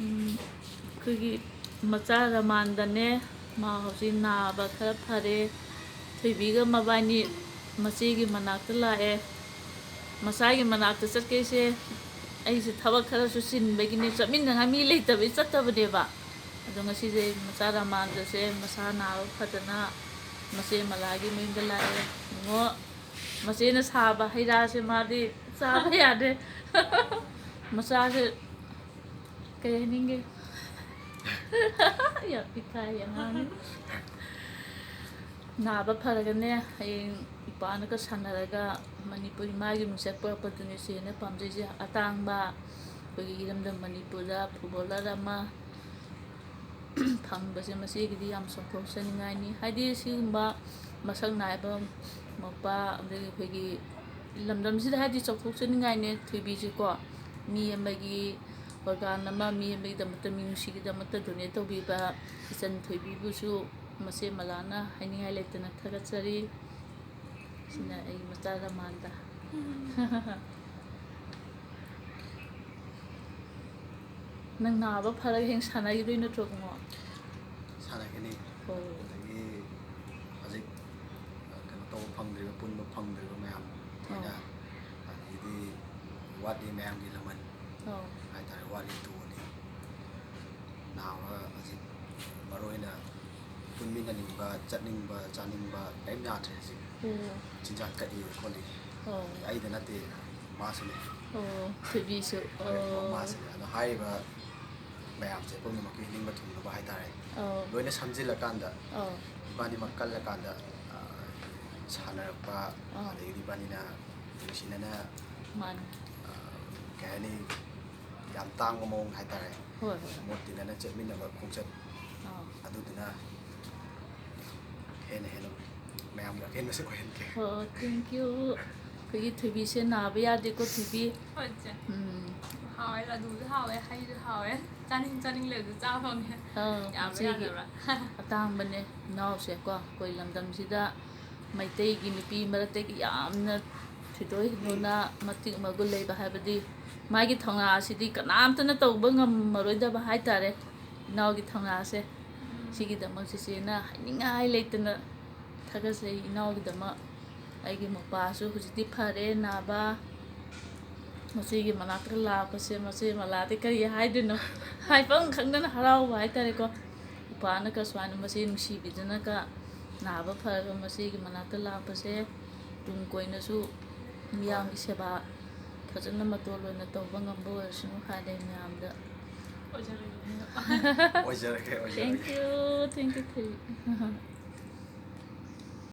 ꯑꯩꯈꯣꯏꯒꯤ ꯃꯆꯥ ꯔꯃꯥꯟꯗꯅꯦ ꯃꯥ ꯍꯧꯖꯤꯛ ꯅꯥꯕ ꯈꯔ ꯐꯔꯦ ꯊꯣꯏꯕꯤꯒ ꯃꯕꯥꯅꯤ ꯃꯆꯦꯒꯤ ꯃꯅꯥꯛꯇ ꯂꯥꯛꯑꯦ ꯃꯆꯥꯒꯤ ꯃꯅꯥꯛꯇ ꯆꯠꯀꯦꯁꯦ ꯑꯩꯁꯦ ꯊꯕꯛ ꯈꯔꯁꯨ ꯆꯤꯟꯕꯒꯤꯅꯦ ꯆꯠꯃꯤꯟꯅꯉꯥꯏ ꯃꯤ ꯂꯩꯇꯕꯩ ꯆꯠꯇꯕꯅꯦꯕ ꯑꯗꯣ ꯉꯁꯤꯁꯦ ꯃꯆꯥ ꯔꯃꯥꯟꯗꯁꯦ ꯃꯁꯥ ꯅꯥꯕ ꯐꯗꯅ ꯃꯆꯦ ꯃꯂꯥꯒꯤ ꯃꯌꯨꯝꯗ ꯂꯥꯛꯑꯦ ꯏꯉꯣ ꯃꯆꯦꯅ ꯁꯥꯕ ꯍꯩ ꯔꯥꯁꯦ ꯃꯥꯗꯤ ꯆꯥꯕ ꯌꯥꯗꯦ ꯃꯆꯥꯁꯦ ꯀꯩ ꯍꯥꯏꯅꯤꯡꯒꯦ ꯌꯥꯝ ꯏꯀꯥꯏ ꯑꯉꯥꯡꯅꯤ ꯅꯥꯕ ꯐꯔꯒꯅꯦ ꯍꯌꯦꯡ ꯏꯄꯥꯅꯒ ꯁꯥꯟꯅꯔꯒ ꯃꯅꯤꯄꯨꯔꯤ ꯃꯥꯒꯤ ꯃꯤꯡꯆꯠ ꯄꯨꯔꯛꯄꯗꯨꯅꯦ ꯆꯦꯅ ꯄꯥꯝꯖꯩꯁꯦ ꯑꯇꯥꯡꯕ ꯑꯩꯈꯣꯏꯒꯤ ꯏꯔꯝꯗꯝ ꯃꯅꯤꯄꯨꯔꯗ ꯐꯨꯠꯕꯣꯂꯔ ꯑꯃ ꯐꯪꯕꯁꯦ ꯃꯆꯦꯒꯤꯗꯤ ꯌꯥꯝ ꯆꯥꯎꯊꯣꯛꯆꯅꯤꯡꯉꯥꯏꯅꯤ ꯍꯥꯏꯗꯤ ꯁꯤꯒꯨꯝꯕ ꯃꯁꯛ ꯅꯥꯏꯕ ꯃꯄꯥ ꯑꯗꯒꯤ ꯑꯩꯈꯣꯏꯒꯤ ꯂꯝꯗꯝꯁꯤꯗ ꯍꯥꯏꯗꯤ ꯆꯥꯎꯊꯣꯛꯆꯅꯤꯡꯉꯥꯏꯅꯦ ꯊꯣꯏꯕꯤꯁꯦꯀꯣ ꯃꯤ ꯑꯃꯒꯤ ꯑꯣꯔꯒꯥꯟ ꯑꯃ ꯃꯤ ꯑꯃꯒꯤꯗꯃꯛꯇ ꯃꯤꯅꯨꯡꯁꯤꯒꯤꯗꯃꯛꯇ ꯗꯣꯅꯦꯠ ꯇꯧꯕꯤꯕ ꯏꯆꯟ ꯊꯣꯏꯕꯤꯕꯨꯁꯨ ꯃꯆꯦ ꯃꯂꯥꯅ ꯍꯥꯏꯅꯤꯡꯉꯥꯏ ꯂꯩꯇꯅ ꯊꯥꯒꯠꯆꯔꯤ ꯁꯤꯅ ꯑꯩ ꯃꯆꯥ ꯔꯃꯥꯟꯗ ꯅꯪ ꯅꯥꯕ ꯐꯔꯒ ꯍꯌꯦꯡ ꯁꯥꯟꯅꯈꯤꯗꯣꯏ ꯅꯠꯇ꯭ꯔꯣ ꯏꯉꯣ ꯁꯥꯟꯅꯒꯅꯤ ꯑꯗꯒꯤ ꯍꯧꯖꯤꯛ ꯀꯩꯅꯣ ꯇꯧꯕ ꯐꯪꯗ꯭ꯔꯤꯕ ꯄꯨꯟꯕ ꯐꯪꯗ꯭ꯔꯤꯕ ꯃꯌꯥꯝ ꯊꯣꯏꯅ ꯑꯗꯒꯤꯗꯤ ꯋꯥꯠꯂꯤ ꯃꯌꯥꯝꯒꯤ ꯂꯃꯟ ꯍꯥꯏꯇꯥꯔꯦ ꯋꯥꯠꯂꯤ ꯇꯨꯅꯤ ꯅꯥꯕ ꯍꯧꯖꯤꯛ ꯃꯔꯨ ꯑꯣꯏꯅ ꯄꯨꯟꯃꯤꯟꯅꯅꯤꯡꯕ ꯆꯠꯅꯤꯡꯕ ꯆꯥꯅꯤꯡꯕ ꯀꯔꯤꯝ ꯌꯥꯗ꯭ꯔꯦ ꯍꯧꯖꯤꯛ ꯆꯤꯟꯖꯥꯛ ꯀꯛꯏ ꯈꯣꯠꯂꯤ ꯑꯩꯗ ꯅꯠꯇꯦ ꯃꯥꯁꯨꯅꯦ ꯊꯣꯏꯕꯤꯁꯨ ꯃꯥꯁꯨꯅꯦ ꯑꯗꯣ ꯍꯥꯏꯔꯤꯕ ꯃꯌꯥꯝꯁꯦ ꯄꯨꯝꯅꯃꯛꯀꯤ ꯍꯤꯡꯕ ꯊꯨꯡꯅꯕ ꯍꯥꯏꯇꯥꯔꯦ ꯂꯣꯏꯅ ꯁꯝꯖꯤꯜꯂꯀꯥꯟꯗ ꯏꯕꯥꯅꯤꯃꯛ ꯀꯜꯂꯀꯥꯟꯗ ꯁꯥꯟꯅꯔꯛꯄ ꯑꯗꯒꯤꯗꯤ ꯏꯕꯥꯅꯤꯅ ꯅꯨꯡꯁꯤꯅꯅ ꯀꯩ ꯍꯥꯏꯅꯤ ꯌꯥꯝ ꯇꯥꯡꯕ ꯃꯑꯣꯡ ꯍꯥꯏꯇꯥꯔꯦ ꯃꯣꯠ ꯇꯤꯟꯅꯅ ꯆꯠꯃꯤꯟꯅꯕ ꯈꯣꯡꯆꯠ ꯑꯗꯨꯗꯨꯅ ꯍꯦꯟꯅ ꯃꯌꯥꯝꯒꯤ ꯑꯄꯦꯟꯕꯁꯨ ꯑꯣꯏꯍꯟꯒꯦ ꯊꯦꯡꯛ ꯌꯨ ꯑꯩꯈꯣꯏꯒꯤ ꯊꯣꯏꯕꯤꯁꯦ ꯅꯥꯕ ꯌꯥꯗꯦꯀꯣ ꯊꯣꯏꯕꯤ ꯍꯥꯎꯋꯦ ꯂꯗꯨꯁꯨ ꯍꯥꯎꯋꯦ ꯍꯩꯁꯨ ꯍꯥꯎꯋꯦ ꯆꯥꯅꯤꯡ ꯂꯩꯕꯁꯨ ꯆꯥ ꯐꯪꯉꯦ ꯌꯥꯕ꯭ꯔꯥ ꯌꯥꯗꯕ꯭ꯔꯥ ꯑꯇꯥꯡꯕꯅꯦ ꯏꯅꯥꯎꯁꯦ ꯀꯣ ꯑꯩꯈꯣꯏ ꯂꯝꯗꯝꯁꯤꯗ ꯃꯩꯇꯩꯒꯤ ꯅꯨꯄꯤ ꯃꯔꯛꯇꯒꯤ ꯌꯥꯝꯅ ꯊꯣꯏꯗꯣꯛ ꯍꯦꯟꯗꯣꯛꯅ ꯃꯇꯤꯛ ꯃꯒꯨꯟ ꯂꯩꯕ ꯍꯥꯏꯕꯗꯤ ꯃꯥꯒꯤ ꯊꯧꯅꯥ ꯑꯁꯤꯗꯤ ꯀꯅꯥꯝꯇꯅ ꯇꯧꯕ ꯉꯝꯃꯔꯣꯏꯗꯕ ꯍꯥꯏꯇꯥꯔꯦ ꯏꯅꯥꯎꯒꯤ ꯊꯧꯅꯥꯁꯦ ꯁꯤꯒꯤꯗꯃꯛ ꯆꯤꯆꯦꯅ ꯍꯥꯏꯅꯤꯡꯉꯥꯏ ꯂꯩꯇꯅ ꯊꯥꯒꯠꯆꯩ ꯏꯅꯥꯎꯒꯤꯗꯃꯛ ꯑꯩꯒꯤ ꯃꯄꯥꯁꯨ ꯍꯧꯖꯤꯛꯇꯤ ꯐꯔꯦ ꯅꯥꯕ ꯃꯆꯦꯒꯤ ꯃꯅꯥꯛꯇ ꯂꯥꯛꯄꯁꯦ ꯃꯆꯦ ꯃꯂꯥꯗꯤ ꯀꯔꯤ ꯍꯥꯏꯗꯣꯏꯅꯣ ꯍꯥꯏꯐꯝ ꯈꯪꯗꯅ ꯍꯔꯥꯎꯕ ꯍꯥꯏꯇꯥꯔꯦꯀꯣ ꯏꯄꯥꯅꯒ ꯁꯨꯃꯥꯏꯅ ꯃꯆꯦ ꯅꯨꯡꯁꯤꯕꯤꯗꯅꯒ ꯅꯥꯕ ꯐꯔꯒ ꯃꯆꯦꯒꯤ ꯃꯅꯥꯛꯇ ꯂꯥꯛꯄꯁꯦ ꯇꯨꯡ ꯀꯣꯏꯅꯁꯨ ꯃꯤꯌꯥꯝꯒꯤ ꯁꯦꯕꯥ ꯐꯖꯅ ꯃꯇꯣꯜ ꯑꯣꯏꯅ ꯇꯧꯕ ꯉꯝꯕ ꯑꯣꯏꯔꯁꯅꯨ ꯍꯥꯏꯔꯦ ꯃꯌꯥꯝꯗ ꯑꯣꯏꯖꯔꯒꯦ ꯊꯦꯡꯛ ꯌꯨ ꯊꯣꯏꯕꯤ